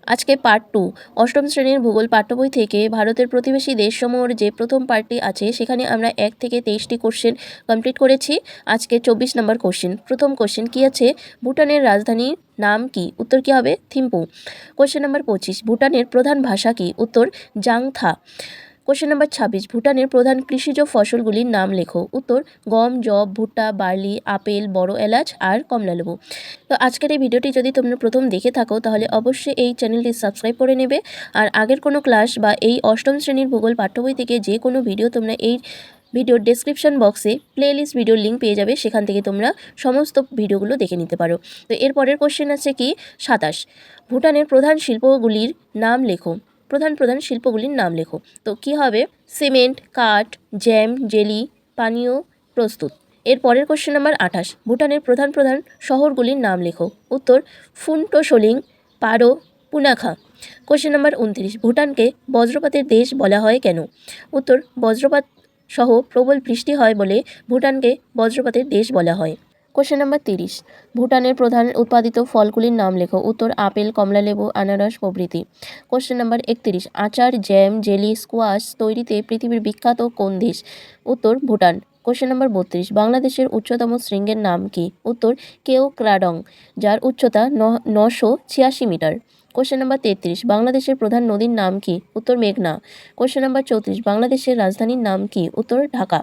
আজকে পার্ট 2 অষ্টম শ্রেণীর ভূগোল পাঠ্য বই থেকে ভারতের প্রতিবেশী দেশসমূহের যে প্রথম পার্টটি আছে সেখানে আমরা 1 থেকে 23টি কোশ্চেন কমপ্লিট করেছি। আজকে 24 নম্বর কোশ্চেন। প্রথম কোশ্চেন কি আছে, ভুটানের রাজধানীর নাম কি? উত্তর কি হবে? থিম্পু। কোশ্চেন নম্বর 25, ভুটানের প্রধান ভাষা কি? উত্তর জাংথা। কোশ্চেন নাম্বার 26, ভুটানের প্রধান কৃষিজ ফসলগুলির নাম লেখো। উত্তর গম, যব, ভুট্টা, বার্লি, আপেল, বড় এলাচ আর কমলালেবু। তো আজকের এই ভিডিওটি যদি তোমরা প্রথম দেখে থাকো তাহলে অবশ্যই এই চ্যানেলটি সাবস্ক্রাইব করে নেবে। আর আগের কোনো ক্লাস বা এই অষ্টম শ্রেণীর ভূগোল পাঠ্য বই থেকে যে কোনো ভিডিও তোমরা এই ভিডিওর ডেসক্রিপশন বক্সে প্লেলিস্ট ভিডিওর লিঙ্ক পেয়ে যাবে, সেখান থেকে তোমরা সমস্ত ভিডিওগুলো দেখে নিতে পারো। তো এরপরের কোশ্চেন আছে কি 27, ভুটানের প্রধান শিল্পগুলির নাম লেখো। প্রধান শিল্পগুলির নাম লেখো। তো কি হবে? সিমেন্ট, কাঠ, জ্যাম, জেলি, পানীয় প্রস্তুত। এর পরের কোশ্চেন নাম্বার 28, ভুটানের প্রধান শহরগুলির নাম লেখো। উত্তর ফুন্টোসোলিং, পারো, পুনাখা। কোশ্চেন নাম্বার 29, ভুটানকে বজ্রপাতের দেশ বলা হয় কেন? উত্তর বজ্রপাত সহ প্রবল বৃষ্টি হয় বলে ভুটানকে বজ্রপাতের দেশ বলা হয়। কোশ্চেন নাম্বার 30, ভুটানের প্রধান উৎপাদিত ফলগুলির নাম লেখো। উত্তর আপেল, কমলালেবু, আনারস প্রভৃতি। কোশ্চেন নাম্বার 31, আচার, জ্যাম, জেলি, স্কোয়াশ তৈরিতে পৃথিবীর বিখ্যাত কোন দেশ? উত্তর ভুটান। কোশ্চেন নাম্বার 32, বাংলাদেশের উচ্চতম শৃঙ্গের নাম কি? উত্তর কেওক্রাডং, যার উচ্চতা 986 মিটার। কোশ্চেন নাম্বার 33, বাংলাদেশের প্রধান নদীর নাম কি? উত্তর মেঘনা। কোশ্চেন নাম্বার 34, বাংলাদেশের রাজধানীর নাম কি? উত্তর ঢাকা।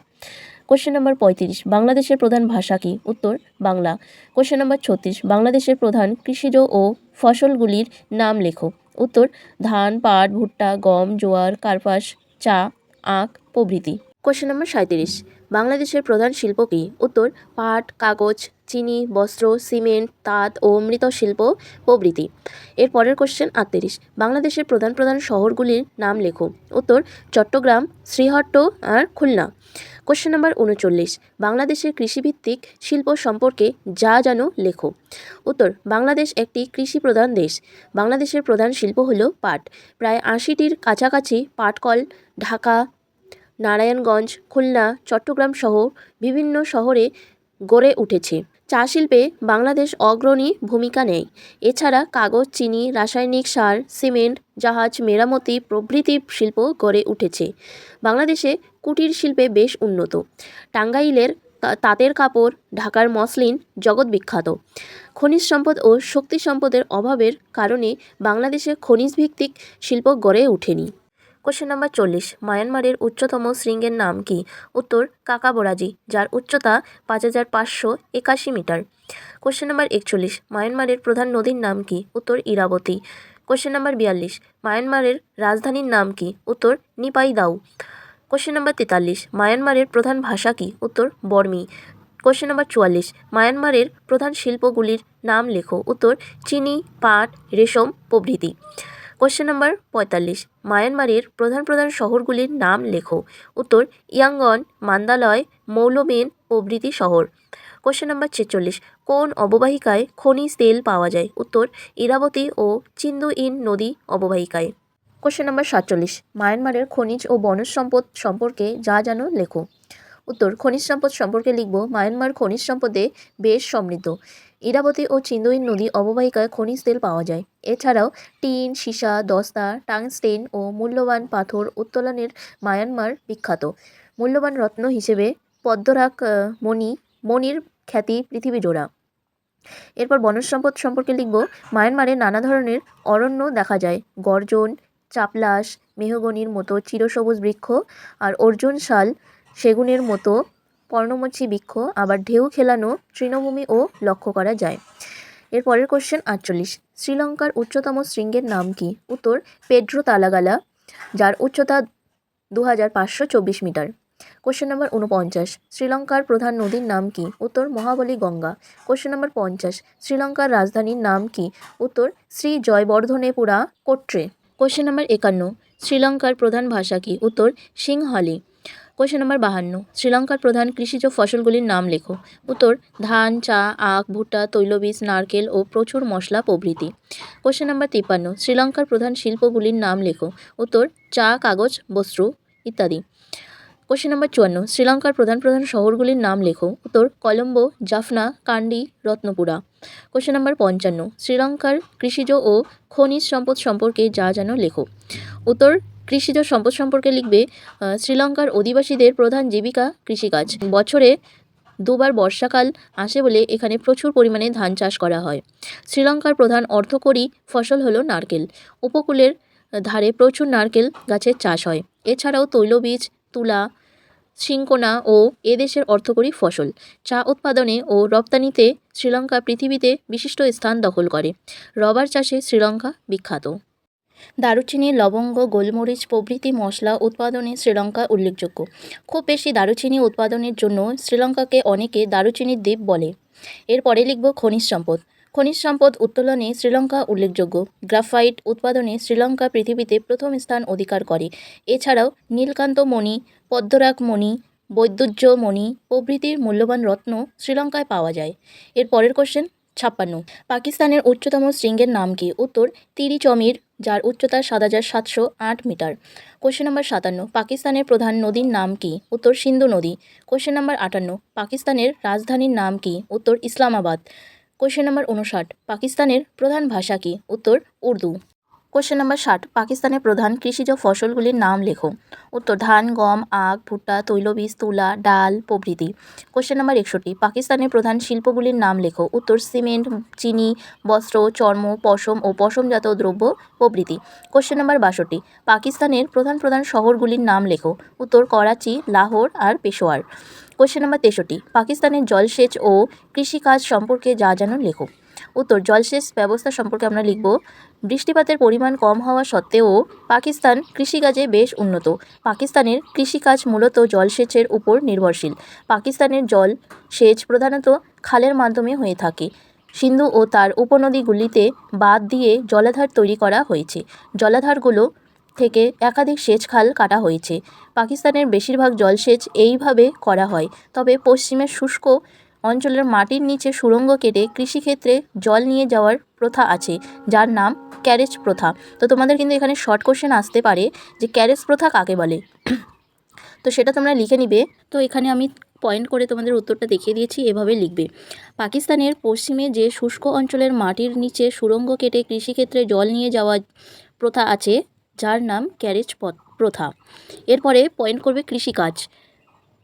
কোশ্চেন নাম্বার 35, বাংলাদেশের প্রধান ভাষা কি? উত্তর বাংলা। কোশ্চেন নাম্বার 36, বাংলাদেশের প্রধান কৃষিজ ও ফসলগুলির নাম লেখো। উত্তর ধান, পাট, ভুট্টা, গম, জোয়ার, কার্পাস, চা, আখ প্রভৃতি। কোশ্চেন নাম্বার 37, বাংলাদেশের প্রধান শিল্প কি? উত্তর পাট, কাগজ, চিনি, বস্ত্র, সিমেন্ট, তাঁত ও মৃৎশিল্প প্রভৃতি। এর পরের কোশ্চেন 38, বাংলাদেশের প্রধান শহরগুলির নাম লেখো। উত্তর চট্টগ্রাম, শ্রীহট্ট আর খুলনা। কোশ্চেন নাম্বার 39, বাংলাদেশের কৃষিভিত্তিক শিল্প সম্পর্কে যা জানো লেখো। উত্তর বাংলাদেশ একটি কৃষিপ্রধান দেশ। বাংলাদেশের প্রধান শিল্প হলো পাট। প্রায় 80টির কাছাকাছি পাটকল ঢাকা, নারায়ণগঞ্জ, খুলনা, চট্টগ্রাম সহ বিভিন্ন শহরে গড়ে উঠেছে। চা শিল্পে বাংলাদেশ অগ্রণী ভূমিকা নেয়। এছাড়া কাগজ, চিনি, রাসায়নিক সার, সিমেন্ট, জাহাজ মেরামতি প্রভৃতি শিল্প গড়ে উঠেছে। বাংলাদেশে কুটির শিল্পে বেশ উন্নত। টাঙ্গাইলের তাঁতের কাপড়, ঢাকার মসলিন জগৎ বিখ্যাত। খনিজ সম্পদ ও শক্তি সম্পদের অভাবের কারণে বাংলাদেশে খনিজ ভিত্তিক শিল্প গড়ে ওঠেনি। কোশ্চেন নাম্বার 40, মায়ানমারের উচ্চতম শৃঙ্গের নাম কি? উত্তর কাকাবোরাজি, যার উচ্চতা 5581 মিটার। কোশ্চেন নাম্বার 41, মায়ানমারের প্রধান নদীর নাম কি? উত্তর ইরাবতী। কোশ্চেন নাম্বার 42, মায়ানমারের রাজধানীর নাম কি? উত্তর নিপাইদাউ। কোশ্চেন নাম্বার 43, মায়ানমারের প্রধান ভাষা কি? উত্তর বর্মী। কোশ্চেন নাম্বার 44, মায়ানমারের প্রধান শিল্পগুলির নাম লেখো। উত্তর চিনি, পাট, রেশম প্রভৃতি। কোশ্চেন নাম্বার 45, মায়ানমারের প্রধান শহরগুলির নাম লেখো। উত্তর ইয়াঙ্গন, মান্দালয়, মৌলবেন প্রভৃতি শহর। কোশ্চেন নাম্বার 46, কোন অববাহিকায় খনিজ তেল পাওয়া যায়? উত্তর ইরাবতী ও চিন্দুইন নদী অববাহিকায়। কোশ্চেন নাম্বার 47, মায়ানমারের খনিজ ও বনজ সম্পদ সম্পর্কে যা জানো লেখো। উত্তর খনিজ সম্পদ সম্পর্কে লিখব, মায়ানমার খনিজ সম্পদে বেশ সমৃদ্ধ। ইরাবতী ও চিন্দুইন নদী অববাহিকায় খনিজ তেল পাওয়া যায়। এছাড়াও টিন, সীসা, দস্তা, টাংস্টেন ও মূল্যবান পাথর উত্তোলনের মায়ানমার বিখ্যাত। মূল্যবান রত্ন হিসেবে পদ্মরাগ মণির খ্যাতি পৃথিবী জোড়া। এরপর বনজ সম্পদ সম্পর্কে লিখব, মায়ানমারে নানা ধরনের অরণ্য দেখা যায়। গর্জন, চাপলাস, মেহগনির মতো চিরসবুজ বৃক্ষ আর অর্জুন শাল, সেগুনের মতো পর্ণমোচী বৃক্ষ, আবার ঢেউ খেলানো তৃণভূমিও লক্ষ্য করা যায়। এর পরের কোশ্চেন 48, শ্রীলঙ্কার উচ্চতম শৃঙ্গের নাম কি? উত্তর পেড্রো তালাগালা, যার উচ্চতা 2524 মিটার। কোশ্চেন নাম্বার 49, শ্রীলঙ্কার প্রধান নদীর নাম কি? উত্তর মহাবলী গঙ্গা। কোশ্চেন নাম্বার 50, শ্রীলঙ্কার রাজধানীর নাম কি? উত্তর শ্রী জয়বর্ধনেপুরা কোট্রে। কোশ্চেন নাম্বার 51, শ্রীলঙ্কার প্রধান ভাষা কি? উত্তর সিংহলি। কোশ্চেন নাম্বার 52, শ্রীলঙ্কার প্রধান কৃষিজ ফসলগুলির নাম লেখো। উত্তর ধান, চা, আখ, ভুট্টা, তৈলবীজ, নারকেল ও প্রচুর মশলা প্রভৃতি। কোশ্চেন নাম্বার 53, শ্রীলঙ্কার প্রধান শিল্পগুলির নাম লেখো। উত্তর চা, কাগজ, বস্ত্র ইত্যাদি। কোশ্চেন নাম্বার 54, শ্রীলঙ্কার প্রধান প্রধান শহরগুলির নাম লেখো। উত্তর Colombo, Jaffna, candy, Ratnapura. Question number 55, শ্রীলঙ্কার কৃষিজ ও খনিজ সম্পদ সম্পর্কে যা জানো লেখো। উত্তর কৃষিজ সম্পদ সম্পর্কে লিখবে শ্রীলঙ্কার অধিবাসীদের প্রধান জীবিকা কৃষিকাজ। বছরে দুবার বর্ষাকাল আসে বলে এখানে প্রচুর পরিমাণে ধান চাষ করা হয়। শ্রীলঙ্কার প্রধান অর্থকরী ফসল হলো নারকেল। উপকূলের ধারে প্রচুর নারকেল গাছের চাষ হয়। এছাড়াও তৈলবীজ, তুলা, সিংকোনা ও এদেশের অর্থকরী ফসল। চা উৎপাদনে ও রপ্তানিতে শ্রীলঙ্কা পৃথিবীতে বিশিষ্ট স্থান দখল করে। রবার চাষে শ্রীলঙ্কা বিখ্যাত। দারুচিনি, লবঙ্গ, গোলমরিচ প্রভৃতি মশলা উৎপাদনে শ্রীলঙ্কা উল্লেখযোগ্য। খুব বেশি দারুচিনি উৎপাদনের জন্য শ্রীলঙ্কাকে অনেকে দারুচিনির দ্বীপ বলে। এরপরে লিখব খনিজ সম্পদ। খনিজ সম্পদ উত্তোলনে শ্রীলঙ্কা উল্লেখযোগ্য। গ্রাফাইট উৎপাদনে শ্রীলঙ্কা পৃথিবীতে প্রথম স্থান অধিকার করে। এছাড়াও নীলকান্ত মণি, পদ্মরাগ মণি, বৈদুর্য মণি প্রভৃতির মূল্যবান রত্ন শ্রীলঙ্কায় পাওয়া যায়। এর পরের কোশ্চেন 56, পাকিস্তানের উচ্চতম শৃঙ্গের নাম কি? উত্তর তিরিচমির, যার উচ্চতা ৭৭০৮ মিটার। কোশ্চেন নাম্বার 57, পাকিস্তানের প্রধান নদীর নাম কি? উত্তর সিন্ধু নদী। কোশ্চেন নাম্বার 58, পাকিস্তানের রাজধানীর নাম কি? উত্তর ইসলামাবাদ। কোশ্চেন নাম্বার 59, পাকিস্তানের প্রধান ভাষা কি? উত্তর উর্দু। কোশ্চেন নাম্বার 60, পাকিস্তানের প্রধান কৃষিজ ফসলগুলির নাম লেখো। উত্তর ধান, গম, আখ, ভুট্টা, তৈলবীজ, তুলা, ডাল প্রভৃতি। কোশ্চেন নাম্বার 61, পাকিস্তানের প্রধান শিল্পগুলির নাম লেখো। উত্তর সিমেন্ট, চিনি, বস্ত্র, চর্ম, পশম ও পশমজাত দ্রব্য প্রভৃতি। কোশ্চেন নাম্বার 62, পাকিস্তানের প্রধান প্রধান শহরগুলির নাম লেখো। উত্তর করাচি, লাহোর আর পেশোয়ার। কোশ্চেন নাম্বার 63, পাকিস্তানের জলসেচ ও কৃষিকাজ সম্পর্কে যা জানো লেখো। উত্তর জলসেচ ব্যবস্থা সম্পর্কে আমরা লিখব বৃষ্টিপাতের পরিমাণ কম হওয়া সত্ত্বেও পাকিস্তান কৃষিকাজে বেশ উন্নত। পাকিস্তানের কৃষিকাজ মূলত জলসেচের উপর নির্ভরশীল। পাকিস্তানের জল সেচ প্রধানত খালের মাধ্যমে হয়ে থাকে। সিন্ধু ও তার উপনদীগুলিতে বাঁধ দিয়ে জলাধার তৈরি করা হয়েছে। জলাধারগুলো থেকে একাধিক সেচ খাল কাটা হয়েছে। পাকিস্তানের বেশিরভাগ জলসেচ এইভাবে করা হয়। তবে পশ্চিমের শুষ্ক অঞ্চলের মাটির নিচে সুড়ঙ্গ কেটে কৃষিক্ষেত্রে জল নিয়ে যাওয়ার প্রথা আছে, যার নাম ক্যারেজ প্রথা। তো তোমাদের কিন্তু এখানে শর্ট কোশ্চেন আসতে পারে যে ক্যারেজ প্রথা কাকে বলে, তো সেটা তোমরা লিখে নিবে। তো এখানে আমি পয়েন্ট করে তোমাদের উত্তরটা দেখিয়ে দিয়েছি, এভাবে লিখবে। পাকিস্তানের পশ্চিমে যে শুষ্ক অঞ্চলের মাটির নিচে সুড়ঙ্গ কেটে কৃষিক্ষেত্রে জল নিয়ে যাওয়ার প্রথা আছে, যার নাম ক্যারেজ প্রথা। এরপরে পয়েন্ট করবে কৃষিকাজ।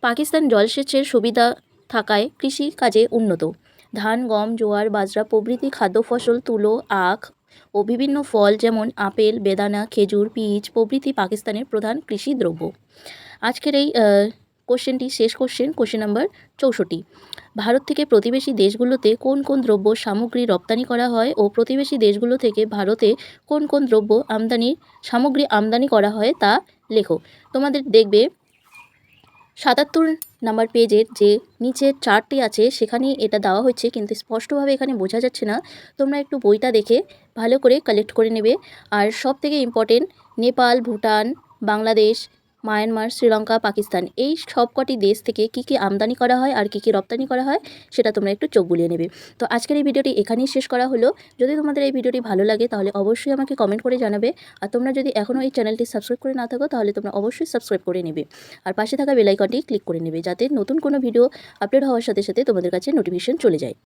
পাকিস্তান জলসেচের সুবিধা থাকায় কৃষিকাজে উন্নত। ধান, গম, জোয়ার, বাজরা প্রভৃতি খাদ্য ফসল, তুলো, আখ ও বিভিন্ন ফল যেমন আপেল, বেদানা, খেজুর, পিচ প্রভৃতি পাকিস্তানের প্রধান কৃষি দ্রব্য। আজকের এই কোশ্চেনটি শেষ কোশ্চেন, কোশ্চেন নাম্বার 64, ভারত থেকে প্রতিবেশী দেশগুলোতে কোন কোন দ্রব্য সামগ্রী রপ্তানি করা হয় ও প্রতিবেশী দেশগুলো থেকে ভারতে কোন কোন দ্রব্য সামগ্রী আমদানি করা হয় তা লেখো। তোমাদের দেখবে 77 নাম্বার পেজের যে নিচের চার্টটি আছে সেখানেই এটা দেওয়া হচ্ছে, কিন্তু স্পষ্টভাবে এখানে বোঝা যাচ্ছে না। তোমরা একটু বইটা দেখে ভালো করে কালেক্ট করে নেবে। আর সব থেকে ইম্পর্টেন্ট নেপাল, ভুটান, বাংলাদেশ, মায়ানমার, শ্রীলঙ্কা, পাকিস্তান এই সবকটি দেশ থেকে কী কী আমদানি করা হয় আর কী কী রপ্তানি করা হয় সেটা তোমরা একটু চোখ বুলিয়ে নেবে। তো আজকের এই ভিডিওটি এখানেই শেষ করা হলো। যদি তোমাদের এই ভিডিওটি ভালো লাগে তাহলে অবশ্যই আমাকে কমেন্ট করে জানাবে। আর তোমরা যদি এখনও এই চ্যানেলটি সাবস্ক্রাইব করে না থাকো তাহলে তোমরা অবশ্যই সাবস্ক্রাইব করে নেবে আর পাশে থাকা বেল আইকনটি ক্লিক করে নেবে, যাতে নতুন কোনো ভিডিও আপলোড হওয়ার সাথে সাথে তোমাদের কাছে নোটিফিকেশন চলে যায়।